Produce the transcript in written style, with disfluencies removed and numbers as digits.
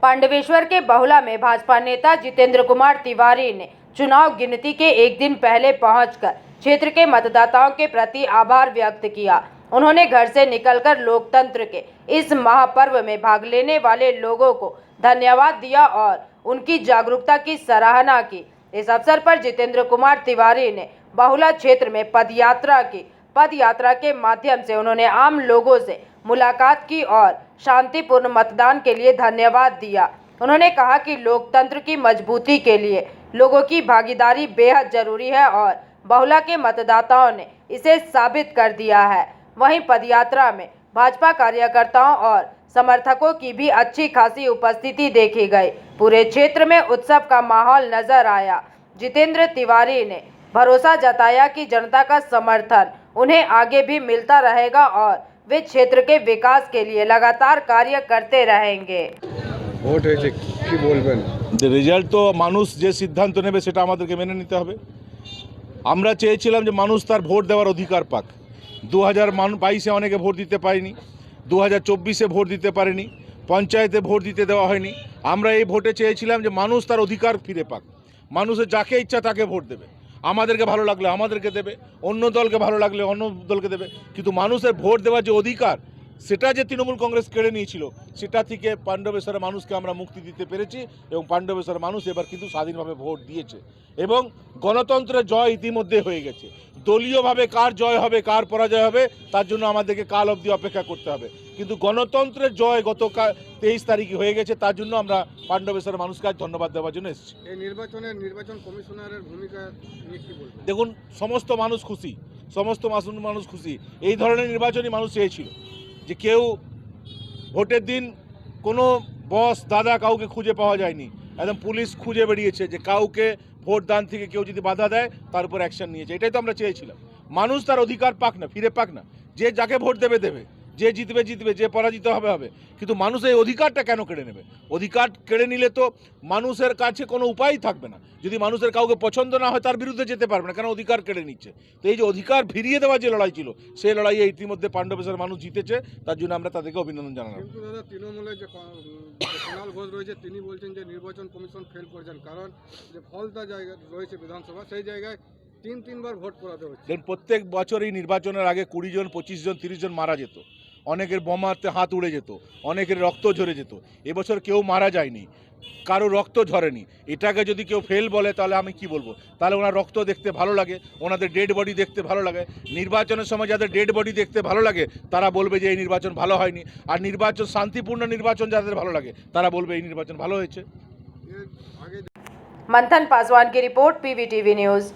पांडवेश्वर के बहुला में भाजपा नेता जितेंद्र कुमार तिवारी ने चुनाव गिनती के एक दिन पहले पहुंचकर क्षेत्र के मतदाताओं के प्रति आभार व्यक्त किया। उन्होंने घर से निकलकर लोकतंत्र के इस महापर्व में भाग लेने वाले लोगों को धन्यवाद दिया और उनकी जागरूकता की सराहना की। इस अवसर पर जितेंद्र कुमार तिवारी ने बहुला क्षेत्र में पदयात्रा के माध्यम से उन्होंने आम लोगों से मुलाकात की और शांतिपूर्ण मतदान के लिए धन्यवाद दिया। उन्होंने कहा कि लोकतंत्र की मजबूती के लिए लोगों की भागीदारी बेहद जरूरी है और बहुला के मतदाताओं ने इसे साबित कर दिया है। वहीं पदयात्रा में भाजपा कार्यकर्ताओं और समर्थकों की भी अच्छी खासी उपस्थिति देखी गई। पूरे क्षेत्र में उत्सव का माहौल नजर आया। जितेंद्र तिवारी ने भरोसा जताया कि जनता का समर्थन उन्हें आगे भी मिलता रहेगा और वे क्षेत्र के विकास के लिए लगातार कार्य करते रहेंगे। ভোট হয়েছে কি বলবেন? রেজাল্ট তো মানুষ যে সিদ্ধান্ত নেবে সেটা আমাদেরকে মেনে নিতে হবে। আমরা চেয়েছিলাম যে মানুষ তার ভোট দেওয়ার অধিকার পাক। 2022-এ অনেকে ভোট দিতে পারেনি, 2024-এ ভোট দিতে পারেনি, পঞ্চায়েতে ভোট দিতে দেওয়া হয়নি। আমরা এই ভোটে চেয়েছিলাম যে মানুষ তার অধিকার ফিরে পাক। মানুষের যাকে ইচ্ছা তাকে ভোট দেবে। আমাদেরকে ভালো লাগলে আমাদেরকে দেবে, অন্য দলকে ভালো লাগলে অন্য দলকে দেবে, কিন্তু মানুষের ভোট দেওয়ার যে অধিকার সেটা যে তৃণমূল কংগ্রেস কেড়ে নিয়েছিল সেটা থেকে পাণ্ডবেশ্বরের মানুষকে আমরা মুক্তি দিতে পেরেছি এবং পাণ্ডবেশ্বরের মানুষ এবার কিন্তু স্বাধীনভাবে ভোট দিয়েছে এবং গণতন্ত্রের জয় ইতিমধ্যে হয়ে গেছে। দলীয়ভাবে কার জয় হবে কার পরাজয় হবে তার জন্য আমাদেরকে কাল অবধি অপেক্ষা করতে হবে, কিন্তু গণতন্ত্রের জয় গত 23 তারিখে হয়ে গেছে। তার জন্য আমরা পাণ্ডবেশ্বরের মানুষকে আজ ধন্যবাদ দেওয়ার জন্য এসেছি। এই নির্বাচন কমিশনারের ভূমিকা নিয়ে কি বলবেন? দেখুন, সমস্ত মানুষ খুশি, সমস্ত মানুষ খুশি। এই ধরনের নির্বাচনই মানুষ চেয়েছিল যে কেউ ভোটের দিন কোনো বস দাদা কাউকে খুঁজে পাওয়া যায়নি, একদম পুলিশ খুঁজে বেরিয়েছে যে কাউকে ভোট দান থেকে কেউ যদি বাধা দেয় তার উপর অ্যাকশন নিয়েছে। এটাই তো আমরা চেয়েছিলাম, মানুষ তার অধিকার পাক না, ফিরে পাক না। যে যাকে ভোট দেবে দেবে, যে জিতবে জিতবে, যে পরাজিত হবে হবে, কিন্তু মানুষ এই অধিকারটা কেন কেড়ে নেবে? অধিকার কেড়ে নিলে তো মানুষের কাছে কোনো উপায়ই থাকবে না। যদি মানুষের কাউকে পছন্দ না হয় তার বিরুদ্ধে যেতে পারবে না, কেন অধিকার কেড়ে নিচ্ছে। তো এই যে অধিকার ফিরিয়ে দেওয়ার যে লড়াই ছিল সেই লড়াইয়ে ইতিমধ্যে পাণ্ডবেশ্বরের মানুষ জিতেছে, তার জন্য আমরা তাদেরকে অভিনন্দন জানালাম। কিন্তু দাদা, তৃণমূলের যে কুণাল ঘোষ রয়েছে তিনি বলছেন যে নির্বাচন কমিশন ফেল করেছেন, কারণ যে ফলতা জায়গা রয়েছে বিধানসভা সেই জায়গায় তিনবার ভোট করাতে হচ্ছে। প্রত্যেক বছরই নির্বাচনের আগে 20 জন 25 জন 30 জন মারা যেত, অনেকের বোমাতে হাত উড়ে যেত, অনেকের রক্ত ঝরে যেত। এবছর কেউ মারা যায়নি, কারো রক্ত ঝরেনি। এটাকে যদি কেউ ফেল বলে তাহলে আমি কি বলবো? তাহলে ওনার রক্ত দেখতে ভালো লাগে, ওনাদের ডেড বডি দেখতে ভালো লাগে। নির্বাচনের সময় যাদের ডেড বডি দেখতে ভালো লাগে তারা বলবে যে এই নির্বাচন ভালো হয়নি, আর নির্বাচন শান্তিপূর্ণ নির্বাচন যাদের ভালো লাগে তারা বলবে এই নির্বাচন ভালো হয়েছে। मंथन पासवान की रिपोर्ट, PVTV न्यूज़।